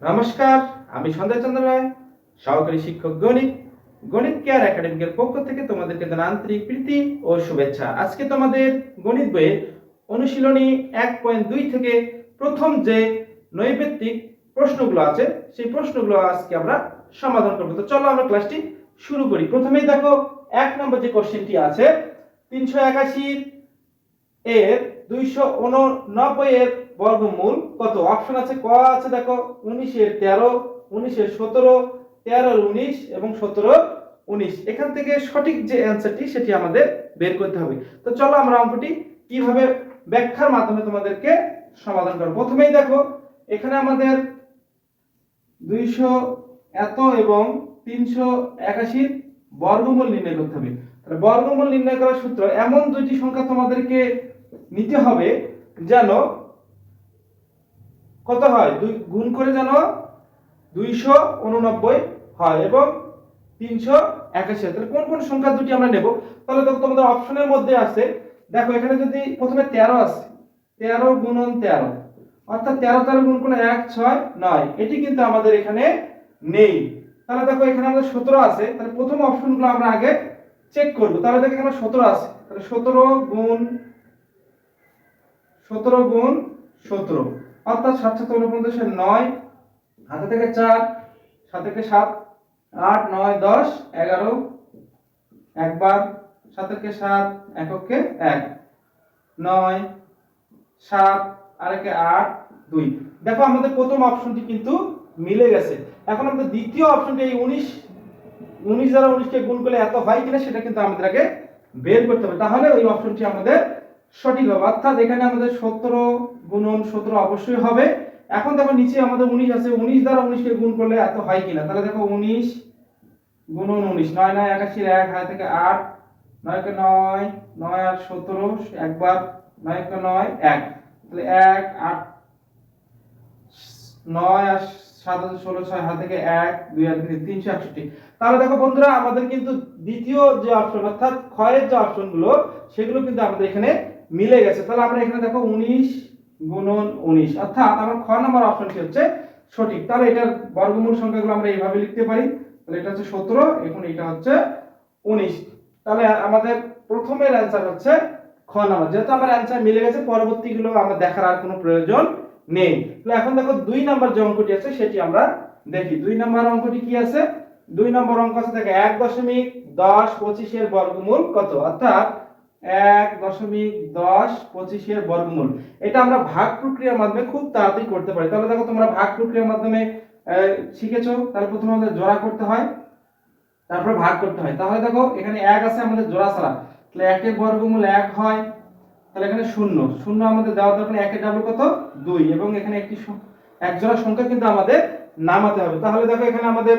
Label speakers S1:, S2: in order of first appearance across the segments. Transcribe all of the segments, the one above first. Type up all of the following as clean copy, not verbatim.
S1: নমস্কার, আমি সঞ্জয় চন্দ্র রায়, সহকারী শিক্ষক গণিত। গণিত কেয়ার একাডেমিকের পক্ষ থেকে তোমাদেরকে জানাই আন্তরিক প্রীতি ও শুভেচ্ছা। আজকে তোমাদের গণিত বইয়ের অনুশীলনী 1.2 থেকে প্রথম যে নৈবেত্তিক প্রশ্নগুলো আছে সেই প্রশ্নগুলো আজকে আমরা সমাধান করব। তো চলো আমরা ক্লাসটি শুরু করি। প্রথমেই দেখো 1 নম্বর যে কোশ্চেনটি আছে 381 এর 289 এর বর্গমূল কত? অপশন আছে, ক আছে দেখো 19 এর 13, 19 এর 17, 13 এর 19 এবং 17 19। এখান থেকে সঠিক যে অ্যানসারটি সেটি আমাদের বের করতে হবে। তো চলো আমরা অঙ্কটি কিভাবে ব্যাখ্যার মাধ্যমে তোমাদেরকে সমাধান করব। প্রথমেই দেখো এখানে আমাদের 200 এত এবং 381 বর্গমূল নির্ণয় করতে হবে। তাহলে বর্গমূল নির্ণয় করার সূত্র, এমন দুইটি সংখ্যা তোমাদেরকে নিতে হবে যেন কত হয়, দুই গুণ করে যেন 289 হয় এবং 381। তাহলে কোন কোন সংখ্যা দুটি আমরা নেব? তাহলে দেখো তোমাদের অপশনের মধ্যে আছে, দেখো এখানে যদি প্রথমে 13 আছে, 13 গুণন 13 অর্থাৎ 13 13 গুণ করলে 1 6 9, এটি কিন্তু আমাদের এখানে নেই। তাহলে দেখো এখানে আমাদের 17 আছে, তাহলে প্রথম অপশনগুলো আমরা আগে চেক করব। তাহলে দেখো এখানে 17 আছে, তাহলে 17 গুণ 17 অর্থাৎ 7 7 49 9, হাতে থেকে 4, 7 থেকে 7 8 9 10 11, একবার 7 থেকে 7 এককে 1 9 7 আরেকে 8 2। দেখো আমাদের প্রথম অপশনটি কিন্তু মিলে গেছে। এখন আমাদের দ্বিতীয় অপশনটি এই 19 দ্বারা 19 কে গুণ করলে এত হয় কিনা সেটা কিন্তু আমাদের আগে বের করতে হবে, তাহলে ওই অপশনটি আমাদের সঠিক হবে। অর্থাৎ এখানে আমাদের 17 গুণন 17 অবশ্যই হবে। এখন দেখো নিচে আমাদের 19 আছে, 19 দ্বারা 19 কে গুণ করলে এত হয় কিনা? তাহলে দেখো 19 গুণন 19 9 9 81 1 হাতে থেকে 8 9 কে 9 9 আর 17 একবার 9 কে 9 1, তাহলে 1 8 9 আর 7 16 6 হাতে থেকে 1 2 আর 361। তাহলে দেখো বন্ধুরা আমাদের কিন্তু দ্বিতীয় যে অপশন অর্থাৎ ক্ষয়ের যে অপশনগুলো সেগুলো কিন্তু আমাদের এখানে মিলে গেছে। তাহলে আমরা এখানে দেখো 19 গুণন 19 অর্থাৎ আমার খ নম্বর অপশনটি হচ্ছে সঠিক। তাহলে এটার বর্গমূল সংখ্যাগুলো আমরা এইভাবে লিখতে পারি। তাহলে এটা হচ্ছে 17, এখন এটা হচ্ছে 19। তাহলে আমাদের প্রথমের অ্যানসার হচ্ছে খ নম্বর। যেহেতু আমার অ্যানসার মিলে গেছে, পরবর্তীগুলো আমার দেখার আর কোনো প্রয়োজন নেই। তাহলে এখন দেখো 2 নম্বর যে অঙ্কটি আছে সেটি আমরা দেখি। 2 নম্বর অঙ্কটি কি আছে? 2 নম্বর অঙ্ক আছে দেখো 1.1025 এর বর্গমূল কত? অর্থাৎ 1.1025 এর বর্গমূল। এটা আমরা ভাগ প্রক্রিয়ার মাধ্যমে খুব তাড়াতাড়ি করতে পারি। তাহলে দেখো তোমরা ভাগ প্রক্রিয়ার মাধ্যমে শিখেছো। তাহলে প্রথমে আমাদের জোড়া করতে হয়, তারপর ভাগ করতে হয়। তাহলে দেখো এখানে 1 আছে আমাদের জোড়া ছাড়া, তাহলে 1 এর বর্গমূল 1 হয়। তাহলে এখানে 0 0 আমাদের দেওয়া দরকার, 1 এর ডাবল কত 2, এবং এখানে একটি এক জোড়া সংখ্যা কিন্তু আমাদের নামাতে হবে। তাহলে দেখো এখানে আমাদের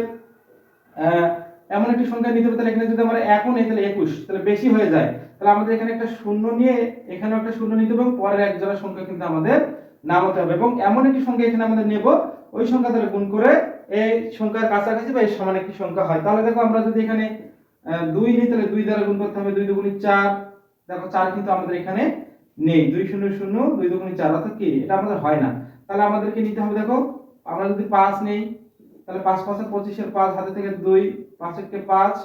S1: এমন একটি সংখ্যা নিতে হবে, তাহলে এখানে যদি আমরা 1 নেই তাহলে 21, তাহলে বেশি হয়ে যায়। তাহলে আমাদের এখানে একটা 0 নিয়ে এখানেও একটা 0 নিতে হবে এবং পরের এক জোড়া সংখ্যা কিন্তু আমাদের নামাতে হবে, এবং এমন একটি সংখ্যা এখানে আমাদের নেব ওই সংখ্যা দ্বারা গুণ করে এই সংখ্যার কাছাকাছি বা এর সমান একটি সংখ্যা হয়। তাহলে দেখো আমরা যদি এখানে 2 নিই তাহলে 2 দ্বারা গুণ করতে হবে, 2 2 4। দেখো 4 কিন্তু আমাদের এখানে নেই, 2 0 0 2 2 4 অর্থাৎ কি এটা আমাদের হয় না। তাহলে আমাদেরকে নিতে হবে, দেখো আমরা যদি 5 নেই তাহলে 5 5 25 এর 5 হাতে থেকে 2 5 1 কে 5,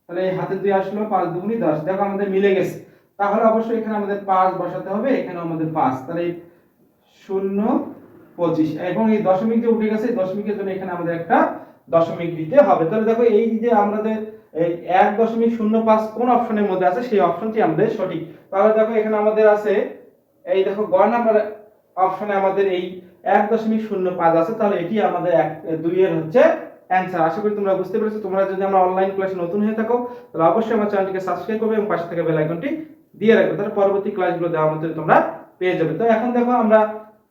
S1: তাহলে এই হাতে 2 আসলো, 5 2 10। দেখো আমাদের মিলে গেছে। তাহলে অবশ্যই এখানে আমাদের 5 বসাতে হবে, এখানে আমাদের 5, তাহলে 0 25 এবং এই দশমিক যে উঠে গেছে দশমিকের জন্য এখানে আমাদের একটা দশমিক দিতে হবে। তাহলে দেখো এই যে আমাদের এই 1.05 কোন অপশনের মধ্যে আছে সেই অপশনটি আমাদের সঠিক। তাহলে দেখো এখানে আমাদের আছে এই দেখো গ নাম্বার অপশনে আমাদের এই 1.05 আছে, তাহলে এটি আমাদের 2 এর হচ্ছে অ্যানসার। আশা করি তোমরা বুঝতে পেরেছো। তোমরা যদি আমরা অনলাইন ক্লাসে নতুন হয়ে থাকো তাহলে অবশ্যই আমার চ্যানেলটিকে সাবস্ক্রাইব করবে এবং পাশে থাকা বেল আইকনটি দিয়ে রাখবে, তাহলে পরবর্তী ক্লাসগুলো দেওয়ার মধ্যে তোমরা পেয়ে যাবে। তো এখন দেখো আমরা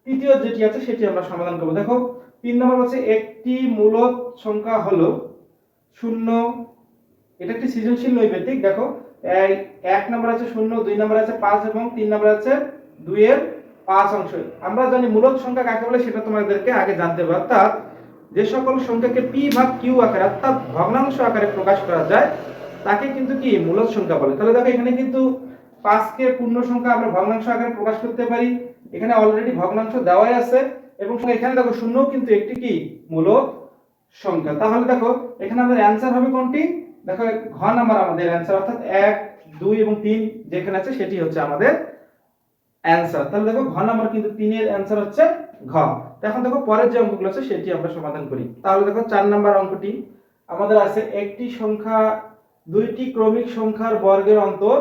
S1: তৃতীয় যেটি আছে সেটি আমরা সমাধান করব। দেখো 3 নম্বর বলছে একটি মূলদ সংখ্যা হলো 0। এটা একটি সৃজনশীল নৈবেদিক। দেখো 1 নম্বর আছে 0, 2 নম্বর আছে 5 এবং 3 নম্বর আছে 2 এর 5 অংশ। আমরা জানি মূলদ সংখ্যা কাকে বলে সেটা তোমাদেরকে আগে জানতে হবে। অর্থাৎ যে সকল সংখ্যাকে p ভাগ q আকারে অর্থাৎ ভগ্নাংশ আকারে প্রকাশ করা যায় তাকে কিন্তু কি মূলদ সংখ্যা বলে। তাহলে দেখো এখানে কিন্তু 5 কে পূর্ণ সংখ্যা আমরা ভগ্নাংশ আকারে প্রকাশ করতে পারি। এখানে অলরেডি ভগ্নাংশ দেওয়াই আছে, এবং এখানে দেখো শূন্য কিন্তু একটি কি মূলদ সংখ্যা। তাহলে দেখো এখানে আমাদের অ্যান্সার হবে কোনটি? দেখো ঘ নাম্বার আমাদের অ্যান্সার, অর্থাৎ 1 2 এবং 3 যেখানে আছে সেটি হচ্ছে আমাদের অ্যান্সার। তাহলে দেখো ঘ নাম্বার কিন্তু 3 এর অ্যান্সার হচ্ছে ঘ। এখন দেখো পরের যে অঙ্কগুলো আছে সেটি আমরা সমাধান করি। তাহলে দেখো 4 নাম্বার অঙ্কটি আমাদের আছে একটি সংখ্যা দুইটি ক্রমিক সংখ্যার বর্গের অন্তর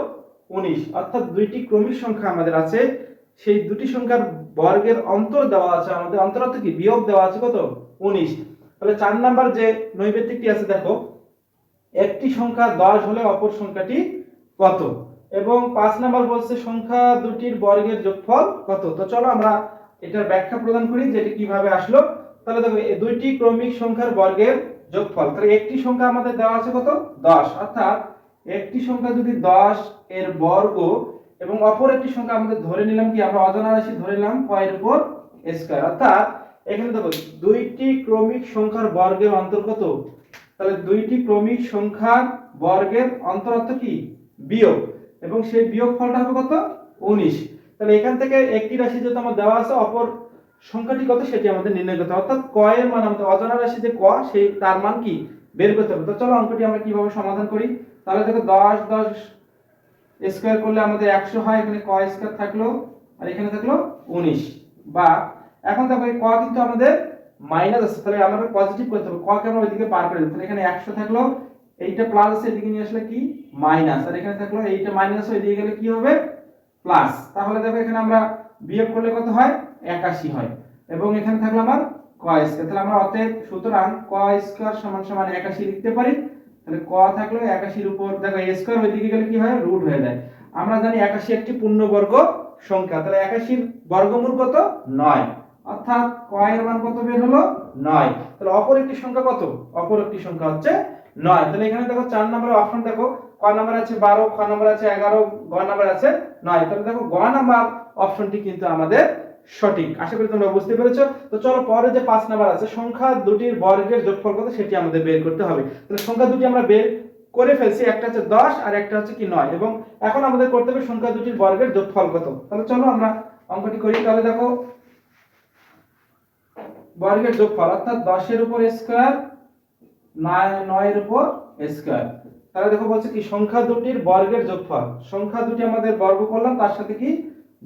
S1: 19, অর্থাৎ দুইটি ক্রমিক সংখ্যা আমাদের আছে, সেই দুটি সংখ্যার বর্গের অন্তর দেওয়া আছে আমাদের, অন্তর অর্থ কি বিয়োগ দেওয়া আছে কত 19। তাহলে 4 নাম্বার যে নৈবেদ্যিকটি আছে দেখো একটি সংখ্যা 10 হলে অপর সংখ্যাটি কত, এবং 5 নাম্বার বলছে সংখ্যা দুটির বর্গের যোগফল কত। তো চলো আমরা এটার ব্যাখ্যা প্রদান করি যে এটা কিভাবে আসলো। তাহলে দেখো এই দুইটি ক্রমিক সংখ্যার বর্গের যোগফল, তাহলে একটি সংখ্যা আমাদের দেওয়া আছে কত 10, অর্থাৎ একটি সংখ্যা যদি 10 এর বর্গ এবং অপর একটি সংখ্যা আমাদের ধরে নিলাম কি আমরা অজানা রাশি ধরে নিলাম ক এর উপর স্কয়ার, অর্থাৎ এখানে দেখো দুইটি ক্রমিক সংখ্যার বর্গের অন্তর্গত, তাহলে দুইটি ক্রমিক সংখ্যার বর্গের অন্তর অর্থ কি বিয়োগ, এবং সেই বিয়োগ ফলটা হবে কত 19। তাহলে এখান থেকে একটি রাশি যেটা আমাদের দেওয়া আছে অপর সংখ্যাটি কত সেটি আমাদের নির্ণয় করতে হবে, অর্থাৎ ক এর মান আমাদের অজানা রাশি যে ক সেই তার মান কি বের করতে হবে। তো চলো অঙ্কটি আমরা কিভাবে সমাধান করি। তাহলে দেখো 10 10 স্কয়ার করলে আমাদের 100 হয়, এখানে ক স্কয়ার থাকলো আর এখানে থাকলো 19, বা এখন দেখো এই ক কিন্তু আমাদের মাইনাস আছে, তাহলে আমাদের পজিটিভ করতে হবে, ক কে আমরা ওইদিকে পার করে দেব, তাহলে এখানে 100 থাকলো, এইটা প্লাস আছে এদিকে নিয়ে আসলে কি মাইনাস, আর এখানে থাকলো এইটা মাইনাস ওইদিকে গেলে কি হবে প্লাস। তাহলে দেখো এখানে আমরা বিয়োগ করলে কত হয় 81 হয়, এবং এখানে থাকলো আমার ক স্কয়ার, তাহলে আমরা অতএব সুতরাং ক স্কয়ার সমান সমান 81 লিখতে পারি। তাহলে ক থাকলো 81 এর উপর দেখো a স্কয়ার ওইদিকে গেলে কি হয় রুট হয়ে যায়। আমরা জানি 81 একটি পূর্ণবর্গ সংখ্যা, তাহলে 81 এর বর্গমূল কত 9, অর্থাৎ ক এর মান কত বের হলো 9। তাহলে অপর একটি সংখ্যা কত, অপর একটি সংখ্যা হচ্ছে 9। তাহলে এখানে দেখো 4 নম্বরের অপশন দেখো ক নাম্বার আছে 12, খ নাম্বার আছে 11, গ নাম্বার আছে 9। তাহলে দেখো গ নাম্বার অপশনটি কিন্তু আমাদের সঠিক। আশা করি তোমরা বুঝতে পেরেছো। তো চলো পরে যে 5 নাম্বার আছে সংখ্যা দুটির বর্গের যোগফল কত সেটি আমাদের বের করতে হবে। তাহলে সংখ্যা দুটি আমরা বের করে ফেলছি, একটা হচ্ছে 10 আর একটা হচ্ছে কি 9, এবং এখন আমাদের করতে হবে সংখ্যা দুটির বর্গের যোগফল কত। তাহলে চলো আমরা অঙ্কটি করি। তাহলে দেখো বর্গের যোগফল অর্থাৎ 10 এর উপর স্কয়ার 9 এর উপর স্কয়ার, তাহলে দেখো বলছে কি সংখ্যা দুটির বর্গের যোগফল, সংখ্যা দুটি আমাদের বর্গ করলাম তার সাথে কি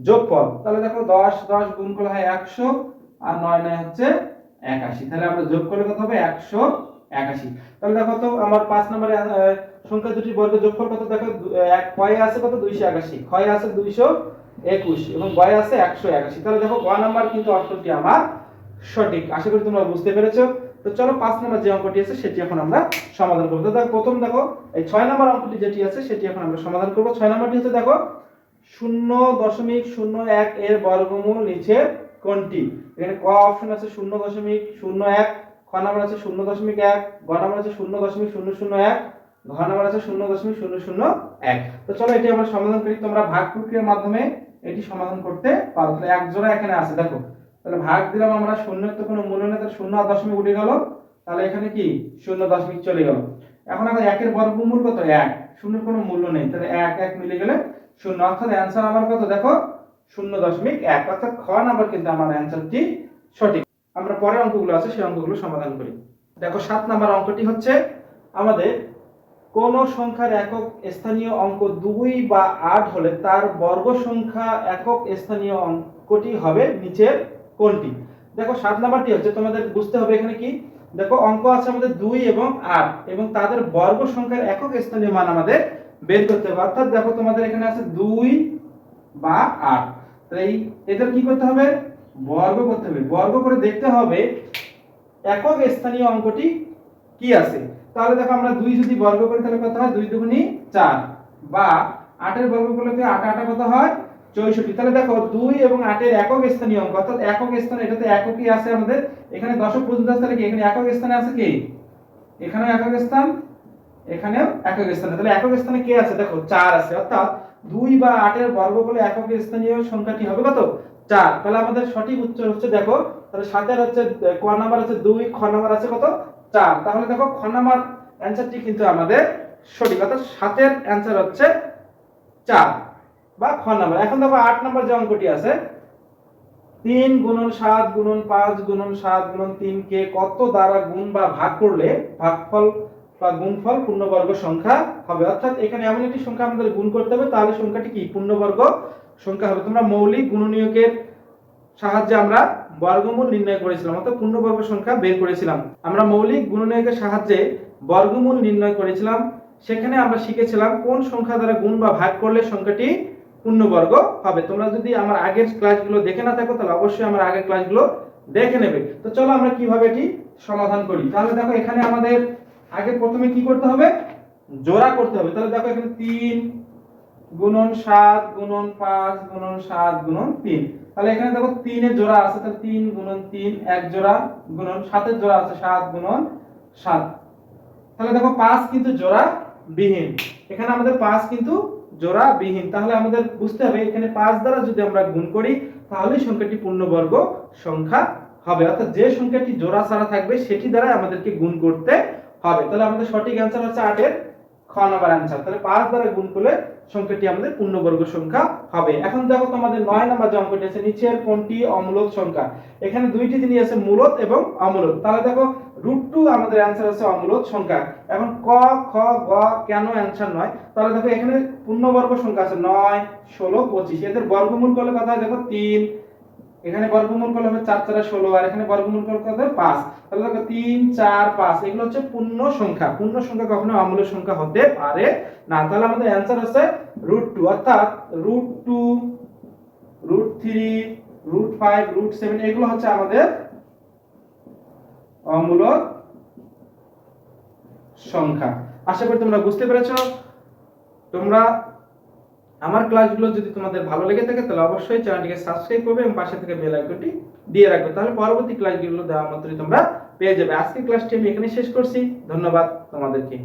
S1: যোগফল। তাহলে দেখো 10 10 গুণ করলে হয় 100 আর 9 9 হচ্ছে 81, তাহলে আমরা যোগ করলে কত হবে 181। তাহলে দেখো তো আমার 5 নম্বরে সংখ্যা দুটির বর্গের যোগফল কত দেখো, কয়ে আছে কত 281, ক্ষয়ে আছে 221 এবং গয়ে আছে 181। তাহলে দেখো গ নাম্বার কিন্তু অপশনটি আমার সঠিক। আশা করি তোমরা বুঝতে পেরেছো। তো চলো 5 নম্বর যে অঙ্কটি আছে সেটি এখন আমরা সমাধান করব। তো দেখো প্রথম দেখো এই 6 নম্বর অঙ্কটি যেটি আছে সেটি এখন আমরা সমাধান করব। 6 নম্বরটি হচ্ছে দেখো 0.01 এর বর্গমূল নিচে কোনটি। এখানে ক অপশন আছে 0.01, খ নাম্বার আছে 0.1, গ নাম্বার আছে 0.001, ঘ নাম্বার আছে 0.001। তো চলো এটি আমরা সমাধান করি। তোমরা ভাগ প্রক্রিয়ার মাধ্যমে এটি সমাধান করতে পারো। তাহলে এক জোড়া এখানে আছে দেখো, তাহলে ভাগ দিলাম আমরা, শূন্যের তো কোনো মূল্য নেই, তাহলে 0 আর দশমিক উঠে গেল, তাহলে এখানে কি 0 চলে গেল। এখন আমরা 1 এর বর্গমূল কত 1, শূন্যের কোনো মূল্য নেই, তাহলে 1 1 মিলে গেলে 0, অর্থাৎ অ্যানসার আমার কত দেখো 0.1, অর্থাৎ খ নাম্বার কিন্তু আমার অ্যানসারটি সঠিক। আমরা পরের অঙ্কগুলো আছে সেই অঙ্কগুলো সমাধান করি। দেখো 7 নাম্বার অঙ্কটি হচ্ছে আমাদের কোন সংখ্যার একক স্থানীয় অঙ্ক 2 বা 8 হলে তার বর্গ সংখ্যা একক স্থানীয় অঙ্কটি হবে নিচের কোনটি। দেখো 7 নাম্বারটি হচ্ছে তোমাদের বুঝতে হবে এখানে কি দেখো অঙ্ক আছে আমাদের 2 এবং 8 এবং তাদের বর্গ সংখ্যার একক স্থানীয় মান আমাদের বের করতে হবে। অর্থাৎ দেখো তোমাদের এখানে আছে 2 বা 8, তাহলে এই এদের কি করতে হবে বর্গ করতে হবে, বর্গ করে দেখতে হবে একক স্থানীয় অঙ্কটি কি আছে। তাহলে দেখো আমরা 2 যদি বর্গ করি তাহলে কত হয় 2 দুগুণী 4, বা 8 এর বর্গ করলে 8 8 কত হয় 64। তাহলে দেখো 2 এবং 8 এর একক স্থানীয় অঙ্ক, অর্থাৎ একক স্থানে এটাতে এককই আছে আমাদের, এখানে দশক পর্যন্ত আছে, তাহলে কি এখানে একক স্থানে আছে কি, এখানেও একক স্থান এখানেও একক স্থানে, তাহলে একক স্থানে কে আছে দেখো 4 আছে, অর্থাৎ 2 বা 8 এর বর্গ করলে একক স্থানীয় সংখ্যাটি হবে কত 4। তাহলে আমাদের সঠিক উত্তর হচ্ছে দেখো, তাহলে 7 এর হচ্ছে ক নাম্বার আছে 2, খ নাম্বার আছে কত 4, তাহলে দেখো খ নাম্বার অ্যানসারটি কিন্তু আমাদের সঠিক, অর্থাৎ 7 এর অ্যানসার হচ্ছে 4 বা খ নাম্বার। এখন দেখো 8 নাম্বার যে অঙ্কটি আছে 3 গুণন 7 গুণন 5 গুণন 7 গুণন 3 কে কত দ্বারা গুণ বা ভাগ করলে ভাগফল বা গুণফল পূর্ণবর্গ সংখ্যা হবে। অর্থাৎ এখানে এমন একটি সংখ্যা আমাদের গুণ করতে হবে, তাহলে সংখ্যাটি কি পূর্ণবর্গ সংখ্যা হবে। তোমরা মৌলিক গুণনীয়কের সাহায্যে আমরা বর্গমূল নির্ণয় করেছিলাম, অর্থাৎ পূর্ণবর্গ সংখ্যা বের করেছিলাম। আমরা মৌলিক গুণনীয়কের সাহায্যে বর্গমূল নির্ণয় করেছিলাম। সেখানে আমরা শিখেছিলাম কোন সংখ্যা দ্বারা গুণ বা ভাগ করলে সংখ্যাটি পূর্ণবর্গ হবে। তোমরা যদি আমার আগের ক্লাসগুলো দেখে না থাকো তাহলে অবশ্যই আমার আগের ক্লাসগুলো দেখে নেবে। তো চলো আমরা কিভাবে এটি সমাধান করি। তাহলে দেখো এখানে আমাদের আগে প্রথমে কি করতে হবে, জোড়া করতে হবে। তাহলে দেখো এখানে 3 গুণন 7 গুণন 5 গুণন 7 গুণন 3। তাহলে এখানে দেখো 3 এর জোড়া আছে, তাহলে 3 গুণন 3 এক জোড়া, গুণন 7 এর জোড়া আছে 7 গুণন 7। তাহলে দেখো 5 কিন্তু জোড়া বিহীন, এখানে আমাদের 5 কিন্তু জোড়া বিহীন। তাহলে আমাদের বুঝতে হবে এখানে 5 দ্বারা যদি আমরা গুণ করি তাহলে সংখ্যাটি পূর্ণবর্গ সংখ্যা হবে। অর্থাৎ যে সংখ্যাটি জোড়া ছাড়া থাকবে সেটি দ্বারা আমাদেরকে গুণ করতে হবে। তাহলে আমাদের সঠিক অ্যানসার হচ্ছে 8 এর খ নাম্বার অ্যানসার। তাহলে 5 দ্বারা গুণ করলে সংখ্যাটি আমাদের পূর্ণবর্গ সংখ্যা হবে। এখন দেখো তোমাদের 9 নাম্বার যে অঙ্কটি আছে, নিচের কোনটি অমূলদ সংখ্যা। এখানে দুইটি জিনিস আছে, মূলদ এবং অমূলদ। তাহলে দেখো √2 আমাদের অ্যানসার আছে অমূলদ সংখ্যা। এখন ক খ গ কেন অ্যানসার নয়, তাহলে দেখো এখানে পূর্ণবর্গ সংখ্যা আছে 9 16 25, এদের বর্গমূল করলে কত হয় দেখো 3, এখানে বর্গমূল করলে হবে 4 4 16, আর এখানে বর্গমূল করলে কত হয় 5। তাহলে দেখো 3 4 5 এগুলো হচ্ছে পূর্ণ সংখ্যা। পূর্ণ সংখ্যা কখনো অমূলদ সংখ্যা হতে পারে না। তাহলে আমাদের অ্যানসার হচ্ছে √2, অর্থাৎ √2 √3 √5 √7 এগুলো হচ্ছে আমাদের অমূলদ সংখ্যা। আশা করি তোমরা বুঝতে পেরেছো। তোমরা আমার ক্লাসগুলো যদি তোমাদের ভালো লেগে থাকে তাহলে অবশ্যই চ্যানেলটিকে সাবস্ক্রাইব করবে এবং পাশে থেকে বেল আইকনটি দিয়ে রাখবে, তাহলে পরবর্তী ক্লাসগুলো দেওয়া মাত্রই তোমরা পেয়ে যাবে। আজকের ক্লাসটি আমি এখানে শেষ করছি। ধন্যবাদ তোমাদেরকে।